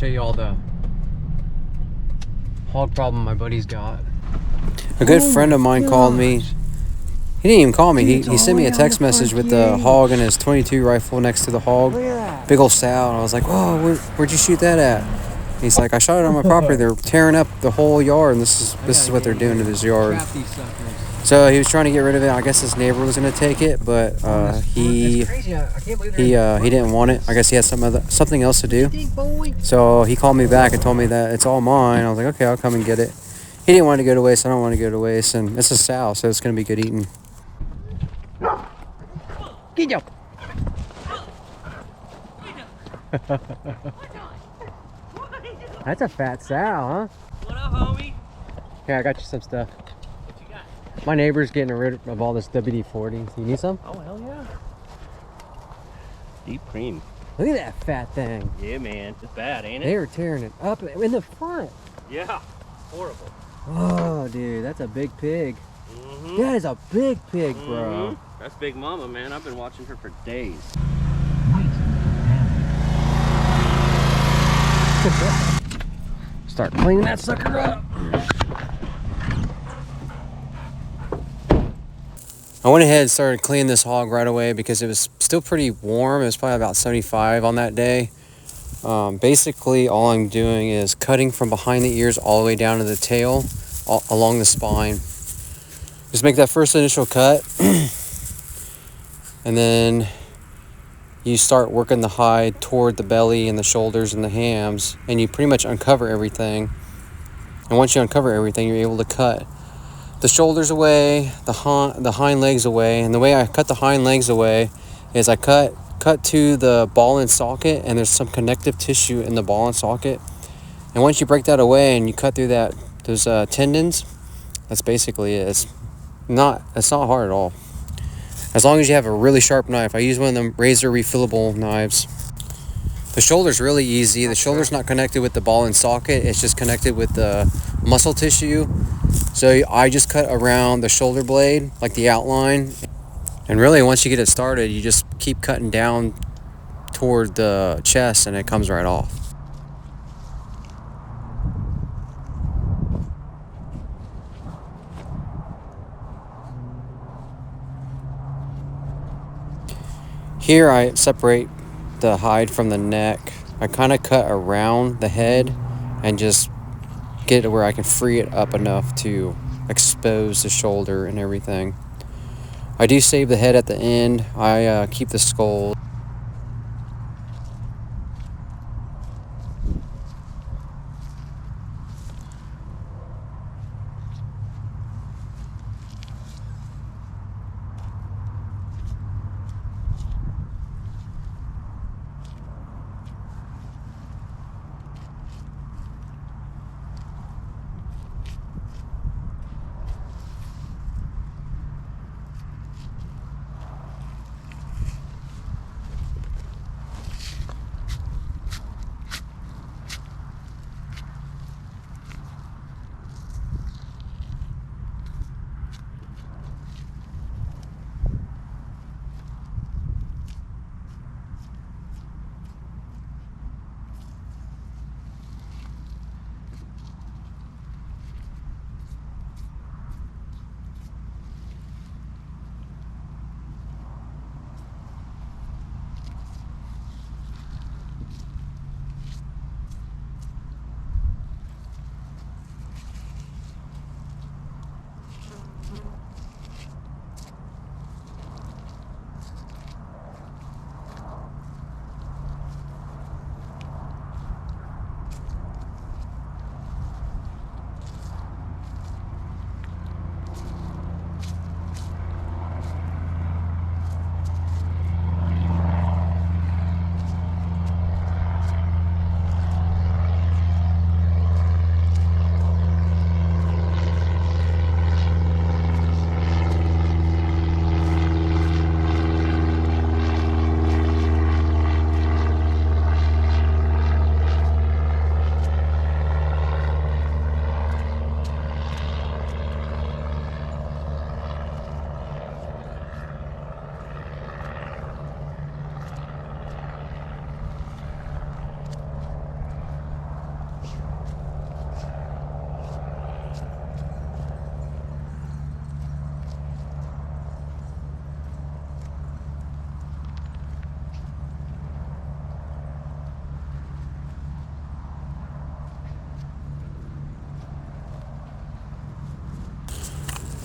show you all the hog problem my buddy's got. A good friend of mine called me. He didn't even call me. He sent me a text message with the hog and his .22 rifle next to the hog. Big old sow. And I was like, "Whoa, where'd you shoot that at?" He's like, "I shot it on my property. They're tearing up the whole yard, and this is what they're doing to his yard." So he was trying to get rid of it. I guess his neighbor was gonna take it, but he didn't want it. I guess he had something else to do. So he called me back and told me that it's all mine. I was like, "Okay, I'll come and get it." He didn't want to go to waste. I don't want to go to waste, and it's a sow, so it's gonna be good eating. Get yo. That's a fat sow, huh? What up, homie? Here, I got you some stuff. What you got? My neighbor's getting rid of all this WD-40. You need some? Oh, hell yeah. Deep cream. Look at that fat thing. Yeah, man. It's bad, ain't it? They were tearing it up in the front. Yeah. Horrible. Oh, dude, that's a big pig. Mm-hmm. That is a big pig, bro. Mm-hmm. That's Big Mama, man. I've been watching her for days. Start cleaning that sucker up. I went ahead and started cleaning this hog right away because it was still pretty warm. It was probably about 75 on that day. Basically, all I'm doing is cutting from behind the ears all the way down to the tail, along the spine. Just make that first initial cut, and then you start working the hide toward the belly and the shoulders and the hams, and you pretty much uncover everything. And once you uncover everything, you're able to cut the shoulders away, the hind legs away. And the way I cut the hind legs away is I cut to the ball and socket, and there's some connective tissue in the ball and socket. And once you break that away and you cut through those tendons, that's basically it. It's not hard at all. As long as you have a really sharp knife. I use one of them razor refillable knives. The shoulder's really easy. The shoulder's not connected with the ball and socket. It's just connected with the muscle tissue. So I just cut around the shoulder blade, like the outline. And really, once you get it started, you just keep cutting down toward the chest, and it comes right off. Here I separate the hide from the neck. I kind of cut around the head and just get it to where I can free it up enough to expose the shoulder and everything. I do save the head at the end. I keep the skull.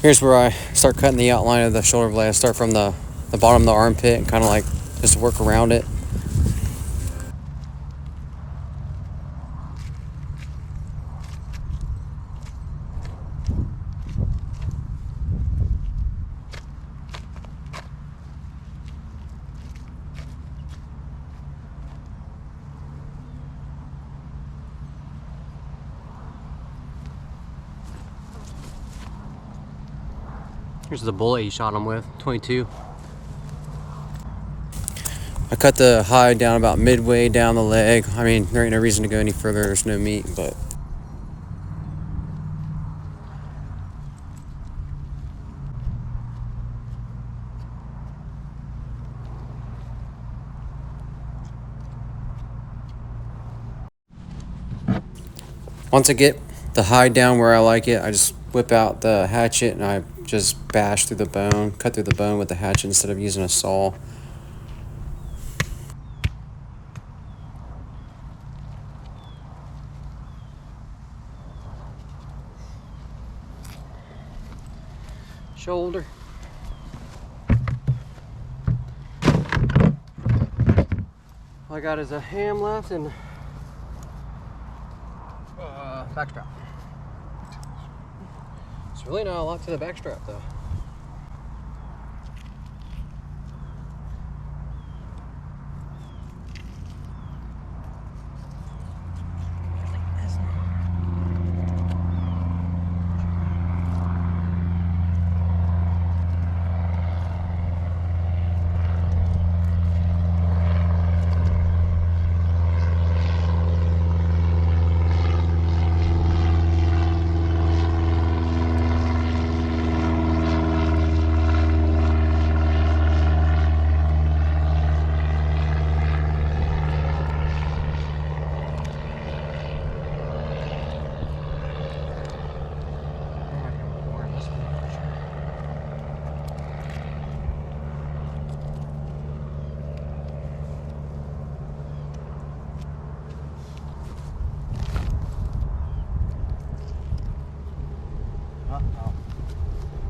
Here's where I start cutting the outline of the shoulder blade. I start from the bottom of the armpit and kind of like just work around it. Here's the bullet he shot him with, 22. I cut the hide down about midway down the leg. I mean, there ain't no reason to go any further. There's no meat, but. Once I get the hide down where I like it, I just whip out the hatchet and I just bash through the bone, cut through the bone with the hatchet instead of using a saw. Shoulder. All I got is a ham left and backstrap. It's really not a lot to the backstrap though.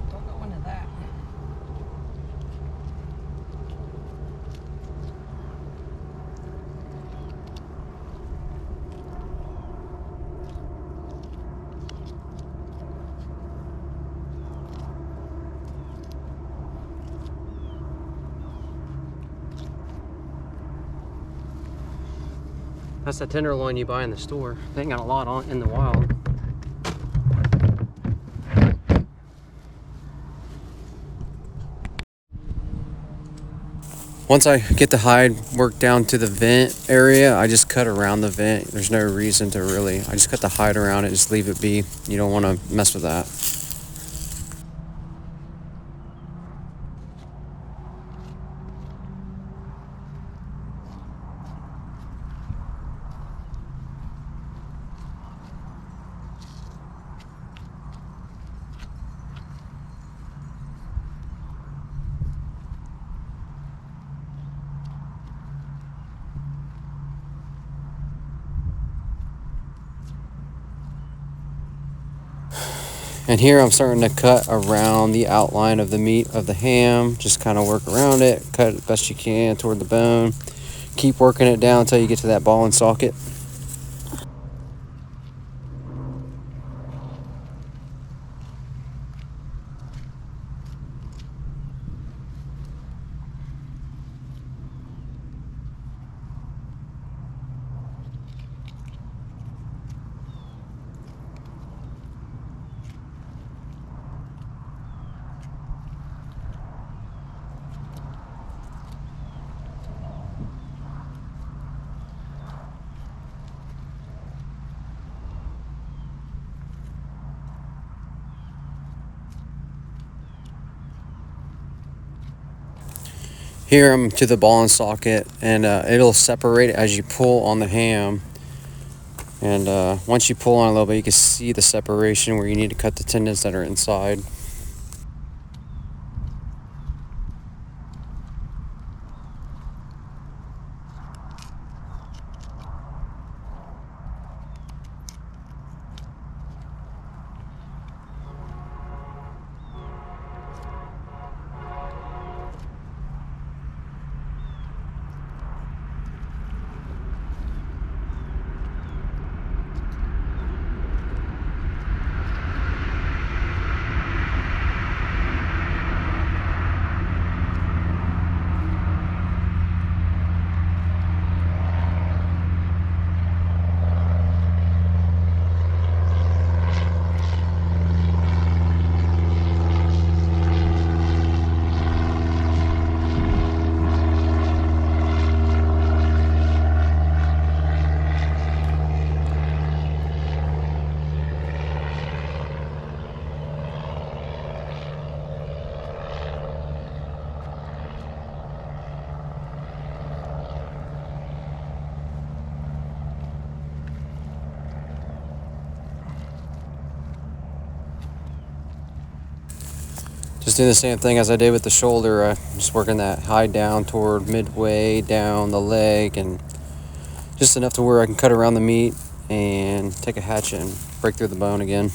Don't go into that. That's the tenderloin you buy in the store. They ain't got a lot on in the wild. Once I get the hide worked down to the vent area, I just cut around the vent. There's no reason to really, I just cut the hide around it, just leave it be. You don't want to mess with that. And here I'm starting to cut around the outline of the meat of the ham. Just kind of work around it, cut it best you can toward the bone. Keep working it down until you get to that ball and socket. Here I'm to the ball and socket, and it'll separate as you pull on the ham. And once you pull on a little bit, you can see the separation where you need to cut the tendons that are inside. Just doing the same thing as I did with the shoulder. Just working that hide down toward midway down the leg, and just enough to where I can cut around the meat and take a hatchet and break through the bone again.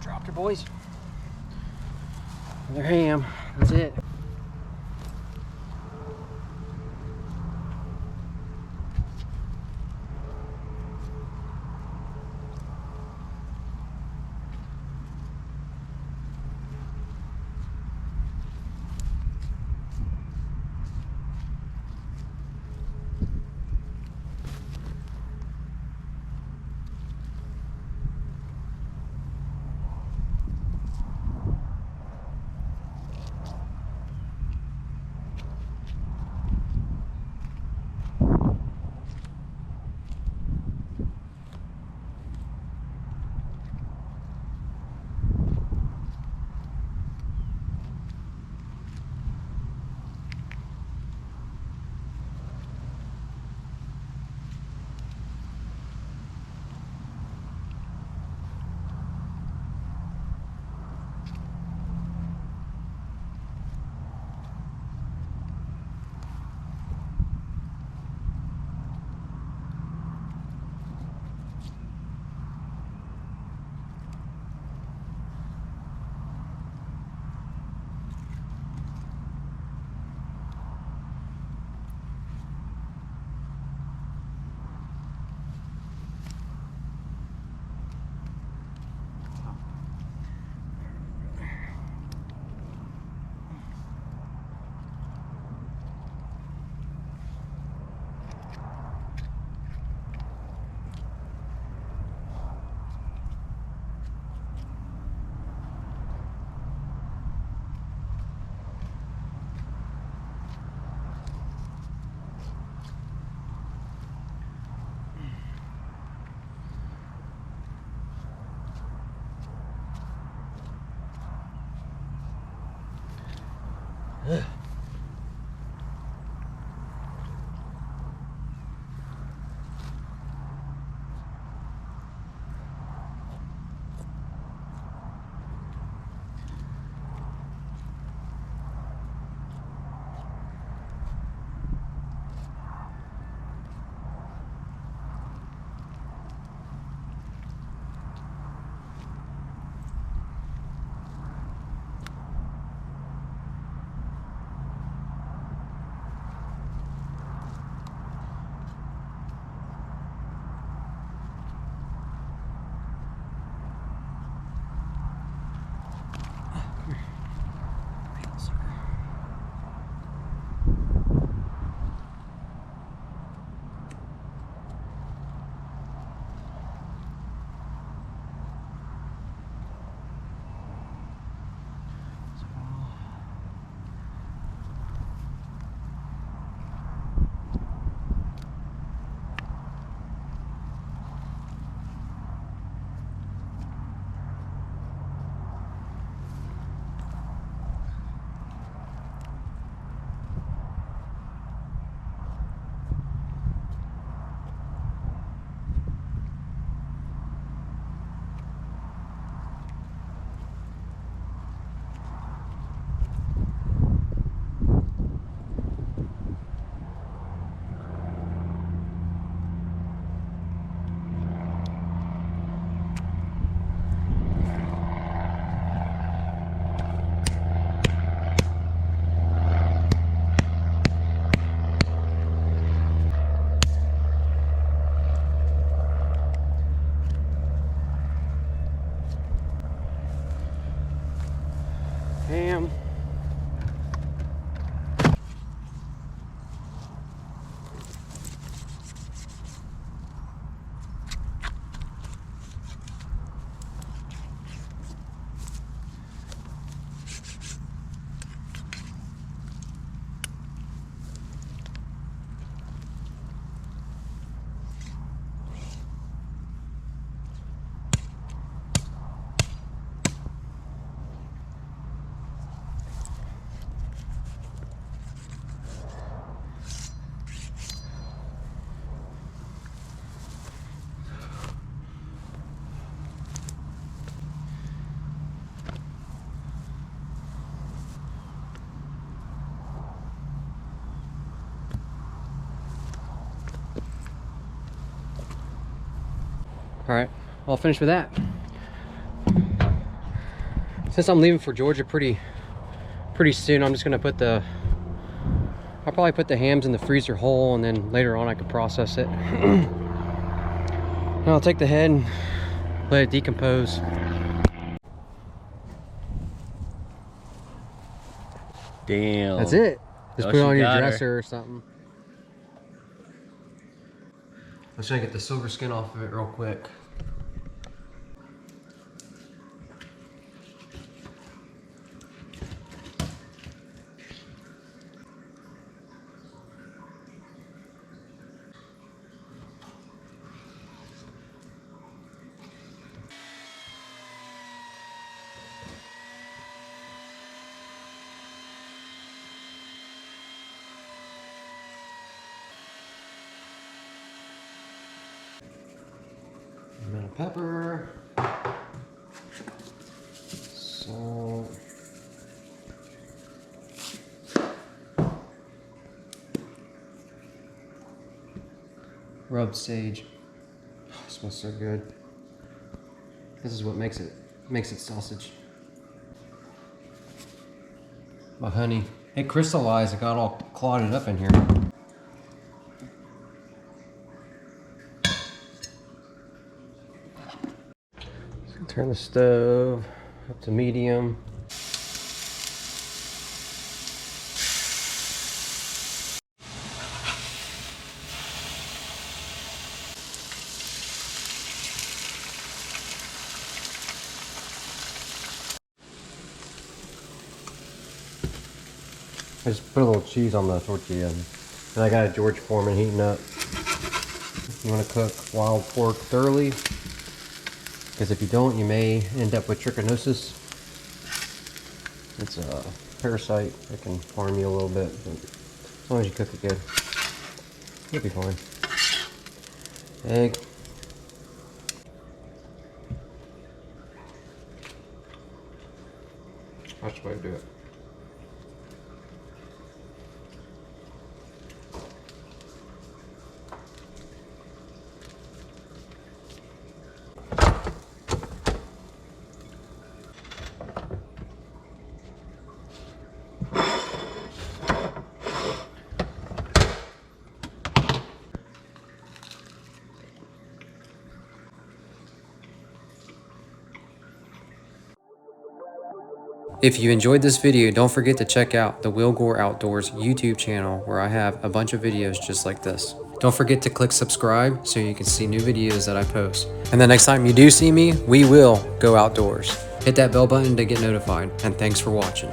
Dropped her, boys. Another ham. That's it. All right, I'll finish with that. Since I'm leaving for Georgia pretty soon, I'm just gonna I'll probably put the hams in the freezer whole, and then later on I can process it. And I'll take the head and let it decompose. Damn. That's it. Just Oh, put it she on your got her. dresser or something. Let's try to get the silver skin off of it real quick. Amount of pepper, salt, rubbed sage. Oh, it smells so good. This is what makes it sausage. My honey, it crystallized. It got all clotted up in here. Turn the stove up to medium. I just put a little cheese on the tortilla. And I got a George Foreman heating up. You want to cook wild pork thoroughly, because if you don't, you may end up with trichinosis. It's a parasite that can harm you a little bit, but as long as you cook it good, you'll be fine. Egg. That's the way to do it. If you enjoyed this video, don't forget to check out the Will Gore Outdoors YouTube channel, where I have a bunch of videos just like this. Don't forget to click subscribe so you can see new videos that I post. And the next time you do see me, we will go outdoors. Hit that bell button to get notified, and thanks for watching.